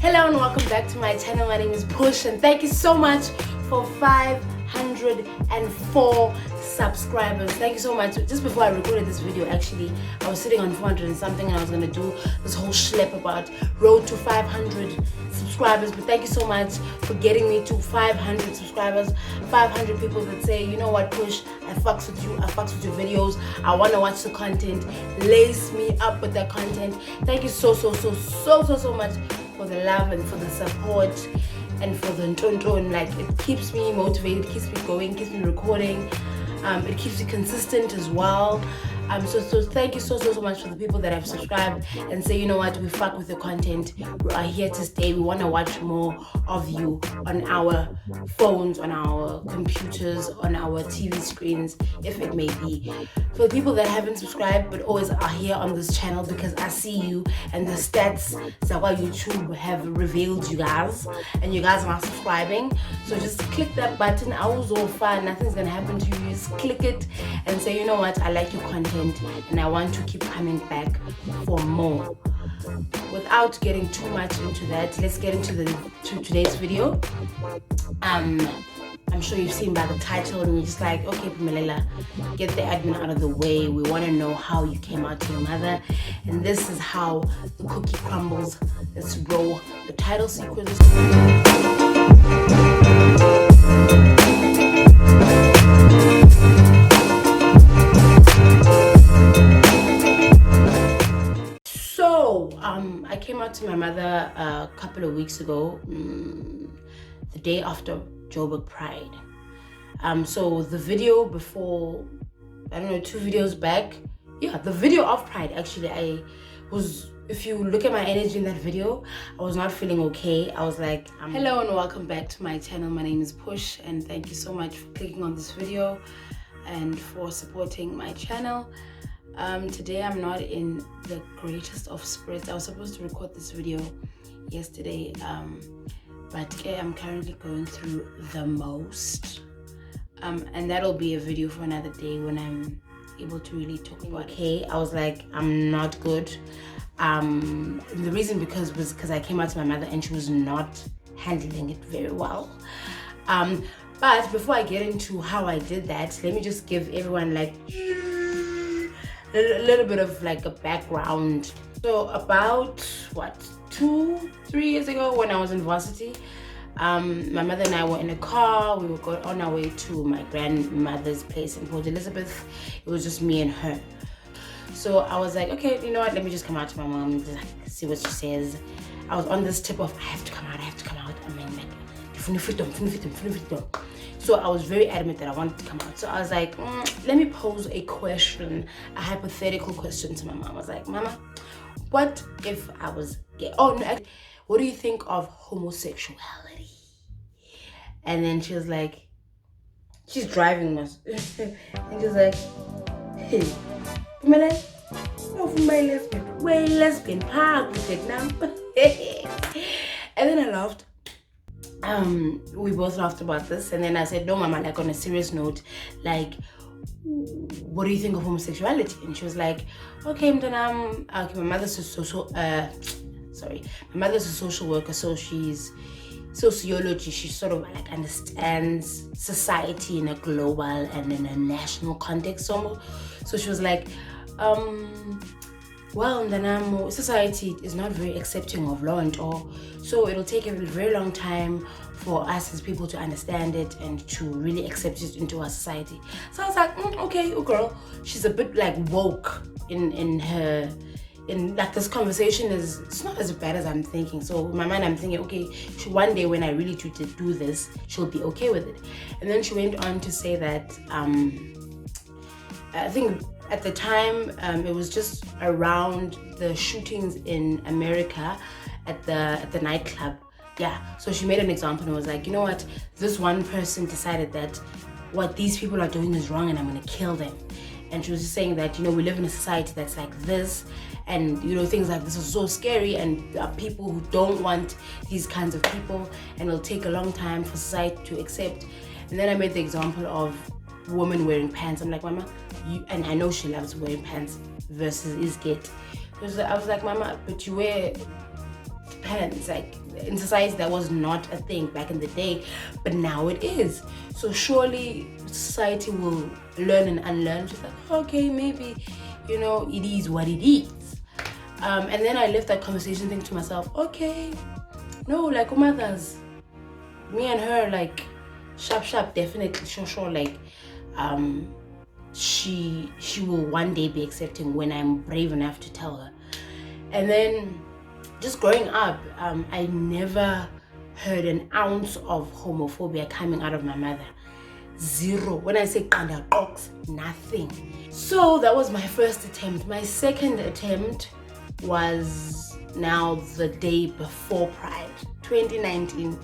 Hello and welcome back to my channel. My name is Push and thank you so much for 504 subscribers. Thank you so much. Just before I recorded this video, actually, I was sitting on 400 and something and I was going to do this whole schlep about road to 500 subscribers. But thank you so much for getting me to 500 subscribers. 500 people that say, you know what, Push, I fucks with you, I fucks with your videos, I want to watch the content, lace me up with that content. Thank you so much for the love and for the support and for the ntonton. Like, it keeps me motivated, keeps me going, keeps me recording, it keeps me consistent as well. So thank you so much for the people that have subscribed and say, you know what, we fuck with the content, we are here to stay, we want to watch more of you on our phones, on our computers, on our TV screens, if it may be. For the people that haven't subscribed but always are here on this channel, because I see you and the stats that YouTube have revealed you guys, and you guys are not subscribing, so just click that button. I was all fun, nothing's gonna happen to you. Just click it and say, you know what, I like your content and I want to keep coming back for more. Without getting too much into that, let's get into today's video. I'm sure you've seen by the title and you're just like, okay, Pumelela, get the admin out of the way. We want to know how you came out to your mother, and this is how the cookie crumbles. Let's roll the title sequence. I came out to my mother a couple of weeks ago, the day after Joburg Pride. So the video before, I don't know, 2 videos back, yeah, the video of Pride, actually, if you look at my energy in that video, I was not feeling okay. I was like, hello and welcome back to my channel. My name is Push and thank you so much for clicking on this video and for supporting my channel. Today I'm not in the greatest of spirits. I was supposed to record this video yesterday, but I'm currently going through the most, and that'll be a video for another day when I'm able to really talk about. Okay, I was like, I'm not good. The reason was because I came out to my mother and she was not handling it very well. But before I get into how I did that, let me just give everyone like a little bit of like a background. So about 2-3 years ago, when I was in varsity, my mother and I were in a car. We were going on our way to my grandmother's place in Port Elizabeth. It was just me and her. So I was like, okay, you know what, let me just come out to my mom and just like see what she says. I was on this tip of I have to come out. I mean, like, so I was very adamant that I wanted to come out. So I was like, let me pose a question, a hypothetical question to my mom. I was like, Mama, what if I was gay? Oh, no, what do you think of homosexuality? And then she was like, she's driving us. And she was like, hey, Pumela, no, for my lesbian. Well, lesbian, park with it now. And then I laughed. We both laughed about this, and then I said, no, Mama, like on a serious note, like, what do you think of homosexuality? And she was like, okay, okay, my mother's a social worker, so she's sociology. She sort of like understands society in a global and in a national context. So she was like, well, society is not very accepting of law and all, so it'll take a very long time for us as people to understand it and to really accept it into our society. So I was like, okay, girl, she's a bit like woke in like this conversation it's not as bad as I'm thinking. So in my mind I'm thinking, okay, one day when I really do this, she'll be okay with it. And then she went on to say that I think at the time, it was just around the shootings in America at the nightclub. Yeah, so she made an example and was like, you know what, this one person decided that what these people are doing is wrong and I'm gonna kill them. And she was just saying that, you know, we live in a society that's like this, and you know, things like this are so scary, and there are people who don't want these kinds of people, and it'll take a long time for society to accept. And then I made the example of women wearing pants. I'm like, Mama, and I know she loves wearing pants versus is gay. I was like, Mama, but you wear pants. Like in society that was not a thing back in the day, but now it is. So surely society will learn and unlearn. She's like, okay, maybe, you know, it is what it is. And then I left that conversation thinking to myself, okay, no, like mothers, me and her, like sharp, definitely, sure, like she will one day be accepting when I'm brave enough to tell her. And then just growing up, I never heard an ounce of homophobia coming out of my mother. Zero. When I say qanda qoks, nothing. So that was my first attempt. My second attempt was now the day before Pride, 2019.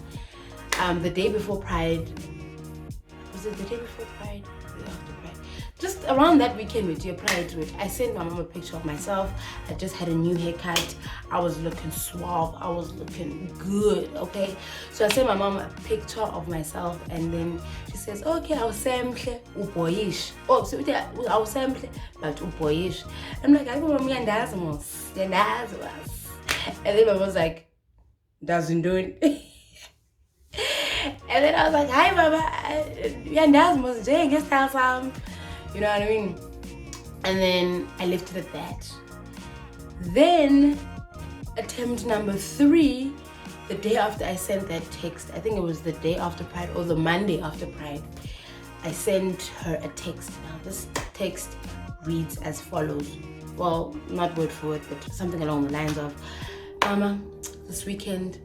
The day before Pride. Was it the day before Pride? The day after Pride? Just around that weekend with your Pride, I sent my mom a picture of myself. I just had a new haircut. I was looking suave. I was looking good, okay? So I sent my mom a picture of myself, and then she says, okay, I'll sample uboyish. Oh, so I'll sample, but uboyish. I'm like, I don't want me and Dasmos. And then my mom was like, doesn't do it. And then I was like, hi mama, Dasmos, Jay, guess some. You know what I mean? And then I left it at that. Then attempt number 3, the day after I sent that text, I think it was the day after Pride or the Monday after Pride, I sent her a text. Now this text reads as follows. Well, not word for word, but something along the lines of, Mama, this weekend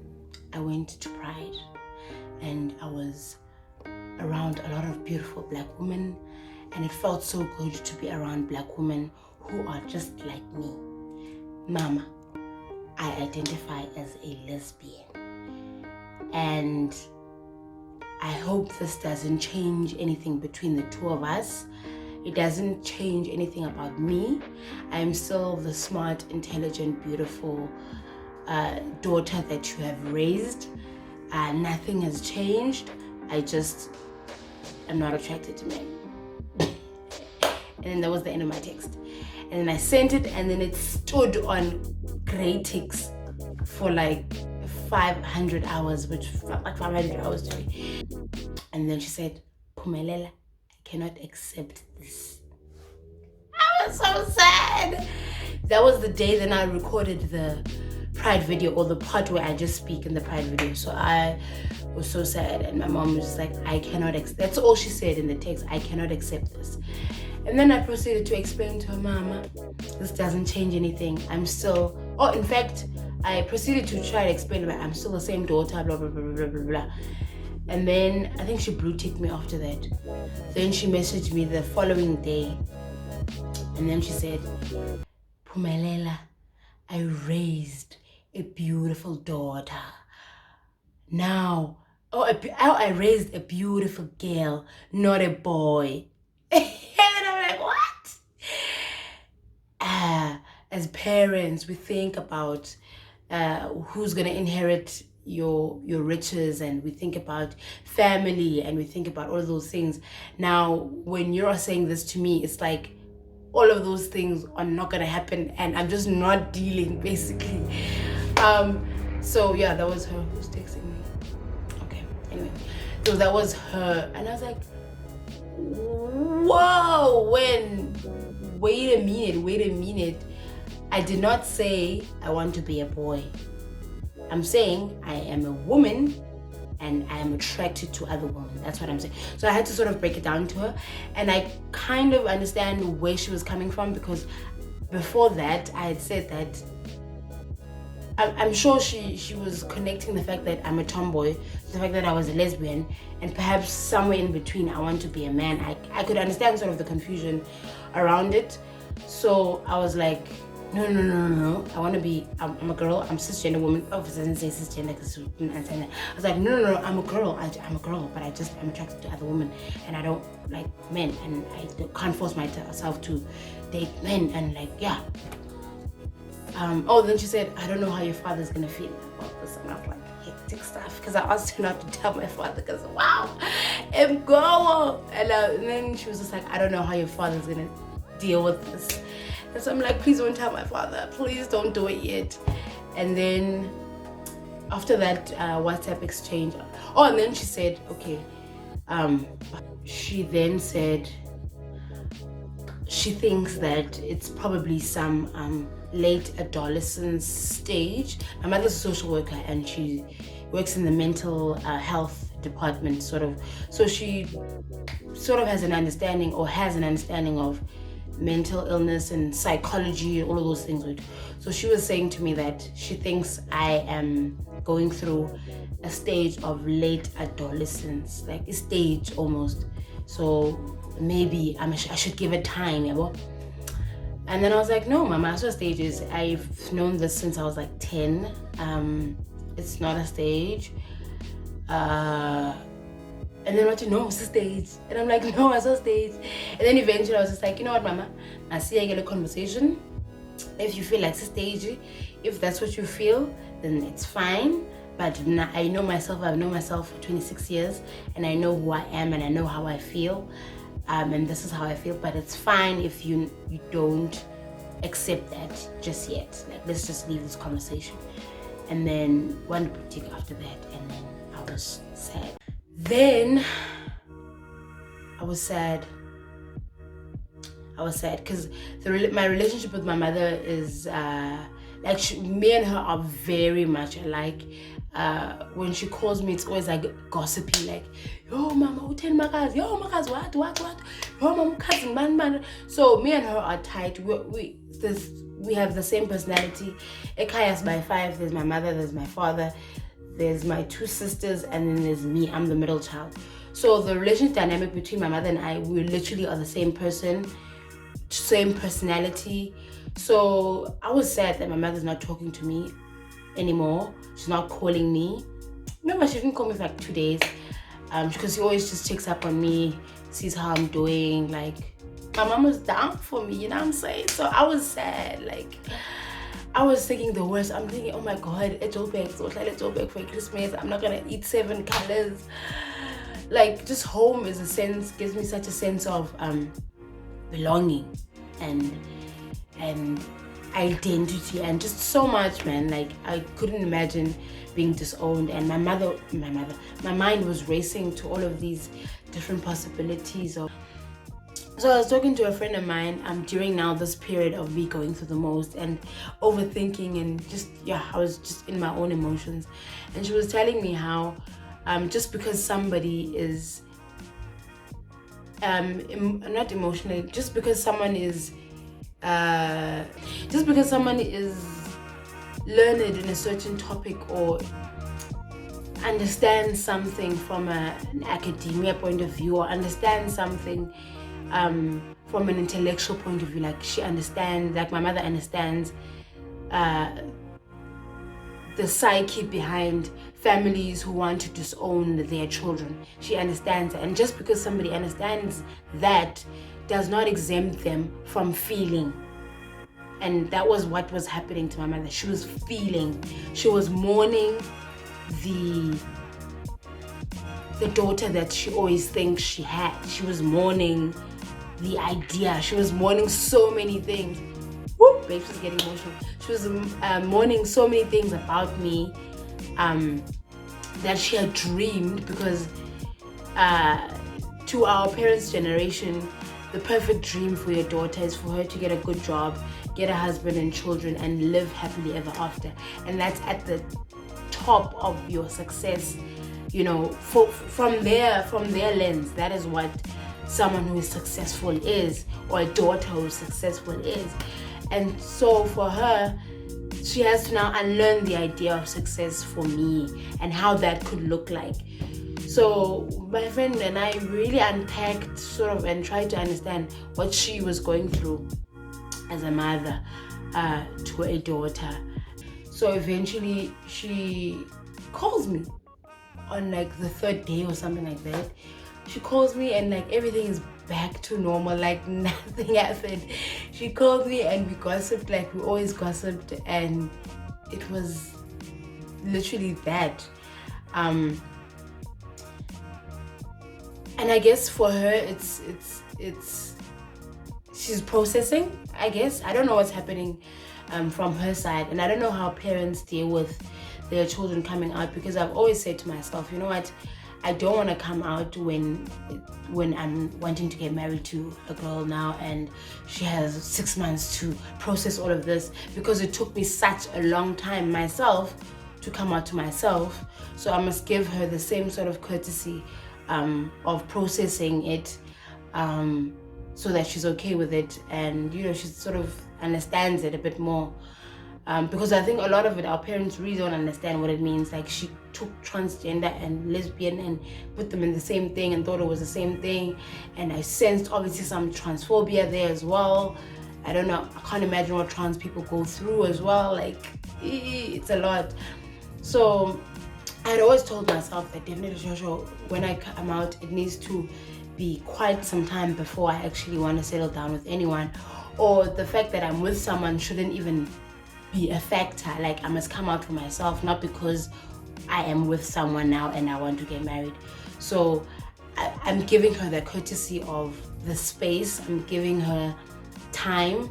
I went to Pride and I was around a lot of beautiful black women, and it felt so good to be around black women who are just like me. Mama, I identify as a lesbian, and I hope this doesn't change anything between the two of us. It doesn't change anything about me. I am still the smart, intelligent, beautiful daughter that you have raised. Nothing has changed. I just am not attracted to men. And then that was the end of my text. And then I sent it, and then it stood on gray ticks for like 500 hours, which felt like 500 hours to me. And then she said, Pumelela, I cannot accept this. I was so sad. That was the day that I recorded the Pride video, or the part where I just speak in the Pride video. So I was so sad, and my mom was just like, I cannot accept. That's all she said in the text. I cannot accept this. And then I proceeded to explain to her, Mama, this doesn't change anything. I'm still, in fact, I proceeded to try to explain that I'm still the same daughter, blah, blah, blah, blah, blah, blah. And then I think she blue ticked me after that. Then she messaged me the following day. And then she said, Pumelela, I raised a beautiful daughter. Now, I raised a beautiful girl, not a boy. And I'm like, what? As parents, we think about who's gonna inherit your riches, and we think about family, and we think about all of those things. Now, when you're saying this to me, it's like all of those things are not gonna happen, and I'm just not dealing, basically. So yeah, that was her. Who's texting me? Okay, anyway, so that was her, and I was like, whoa, wait a minute. I did not say I want to be a boy. I'm saying I am a woman and I am attracted to other women. That's what I'm saying. So I had to sort of break it down to her, and I kind of understand where she was coming from, because before that I had said that I'm sure she was connecting the fact that I'm a tomboy to the fact that I was a lesbian, and perhaps somewhere in between I want to be a man. I could understand sort of the confusion around it. So I was like, no. I want to be, I'm a girl, I'm cisgender woman. Obviously, I didn't say cisgender because we didn't understand that. I was like, no, I'm a girl. I'm a girl, but I'm attracted to other women, and I don't like men, and I can't force myself to date men, and like, yeah. Then she said, I don't know how your father's gonna feel about this. And I was like, hectic stuff, because I asked her not to tell my father, because wow, I'm going. And then she was just like, I don't know how your father's gonna deal with this. And so I'm like, please don't tell my father. Please don't do it yet. And then after that WhatsApp exchange, oh, and then she said, okay, she then said she thinks that it's probably some late adolescence stage. My mother's a social worker and she works in the mental health department, sort of. So she sort of has an understanding of mental illness and psychology and all of those things. So she was saying to me that she thinks I am going through a stage of late adolescence, like a stage almost. So maybe I should give it time, yeah. And then I was like, no, mama, that's what stage is. I've known this since I was like 10. It's not a stage. And then what, you know, it's a stage. And I'm like, no, it's a stage. And then eventually I was just like, you know what, mama, I see I get a conversation. If you feel like it's a stage, if that's what you feel, then it's fine. But I know myself, I've known myself for 26 years, and I know who I am and I know how I feel. And this is how I feel, but it's fine if you don't accept that just yet. Like, let's just leave this conversation. And then one critique after that, and then I was sad. Then I was sad because my relationship with my mother is like me and her are very much alike. When she calls me, it's always like gossipy, like, yo mama, uten makas, yo makas, what, yo mama, cousin, man. So me and her are tight. We have the same personality. Ekaya's by 5. There's my mother, there's my father, there's my 2 sisters, and then there's me. I'm the middle child. So the relationship dynamic between my mother and I, we literally are the same person, same personality. So I was sad that my mother's not talking to me anymore. She's not calling me. Remember, she didn't call me for like 2 days, because she always just checks up on me, sees how I'm doing. Like, my mom was down for me, you know what I'm saying? So I was sad. Like, I was thinking the worst. I'm thinking, oh my god, it's all back for Christmas. I'm not gonna eat 7 colors. Like, just home gives me such a sense of belonging and identity and just so much, man. Like, I couldn't imagine being disowned, and my mind was racing to all of these different possibilities of. So I was talking to a friend of mine during now this period of me going through the most and overthinking, and just, yeah, I was just in my own emotions. And she was telling me how just because somebody is not emotionally, just because someone is learned in a certain topic or understands something from an academia point of view, or understands something from an intellectual point of view, like she understands, like my mother understands the psyche behind families who want to disown their children. She understands that, and just because somebody understands that does not exempt them from feeling. And that was what was happening to my mother. She was feeling, she was mourning the daughter that she always thinks she had. She was mourning the idea. She was mourning so many things. Whoop, babe, she's getting emotional. She was mourning so many things about me that she had dreamed, because to our parents' generation, the perfect dream for your daughter is for her to get a good job, get a husband and children, and live happily ever after. And that's at the top of your success, you know. From their lens, that is what someone who is successful is, or a daughter who is successful is. And so for her, she has to now unlearn the idea of success for me and how that could look like. So my friend and I really unpacked sort of and tried to understand what she was going through as a mother to a daughter. So eventually she calls me on like the 3rd day or something like that. She calls me and like everything is back to normal, like nothing happened. She called me and we gossiped like we always gossiped, and it was literally that. And I guess for her it's she's processing, I guess. I don't know what's happening from her side, and I don't know how parents deal with their children coming out, because I've always said to myself, you know what, I don't want to come out when I'm wanting to get married to a girl now and she has 6 months to process all of this, because it took me such a long time myself to come out to myself. So I must give her the same sort of courtesy of processing it, so that she's okay with it, and you know, she sort of understands it a bit more. Because I think a lot of it, our parents really don't understand what it means. Like, she took transgender and lesbian and put them in the same thing and thought it was the same thing. And I sensed obviously some transphobia there as well. I don't know, I can't imagine what trans people go through as well. Like, it's a lot. So I'd always told myself that definitely when I come out, it needs to be quite some time before I actually want to settle down with anyone, or the fact that I'm with someone shouldn't even be a factor. Like, I must come out for myself, not because I am with someone now and I want to get married. So I'm giving her the courtesy of the space, I'm giving her time.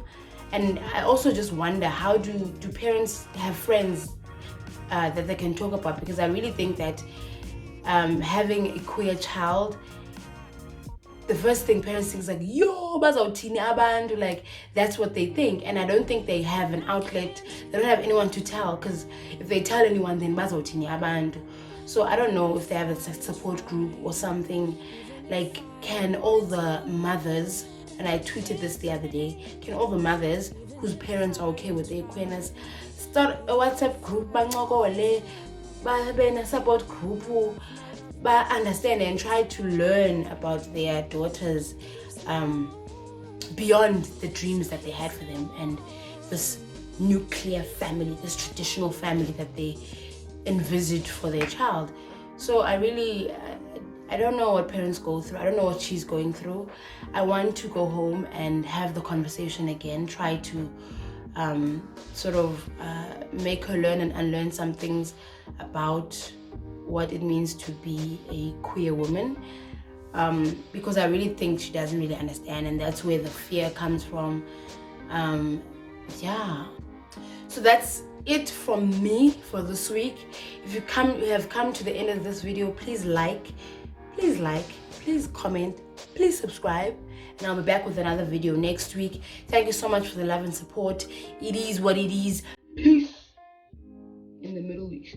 And I also just wonder, how do parents have friends that they can talk about? Because I really think that having a queer child, the first thing parents think is like, yo, bazawuthini abantu, like that's what they think. And I don't think they have an outlet, they don't have anyone to tell, because if they tell anyone, then bazawuthini abantu. So I don't know if they have a support group or something. Like, can all the mothers, and I tweeted this the other day, can all the mothers whose parents are okay with their queerness start a WhatsApp group, bancokole, babe na support group, but understand and try to learn about their daughters beyond the dreams that they had for them, and this nuclear family, this traditional family that they envisaged for their child. So I really, I don't know what parents go through. I don't know what she's going through. I want to go home and have the conversation again, try to sort of make her learn and unlearn some things about what it means to be a queer woman, because I really think she doesn't really understand, and that's where the fear comes from. Yeah, so that's it from me for this week. If you have come to the end of this video, please comment, please subscribe, and I'll be back with another video next week. Thank you so much for the love and support. It is what it is. Peace in the Middle East.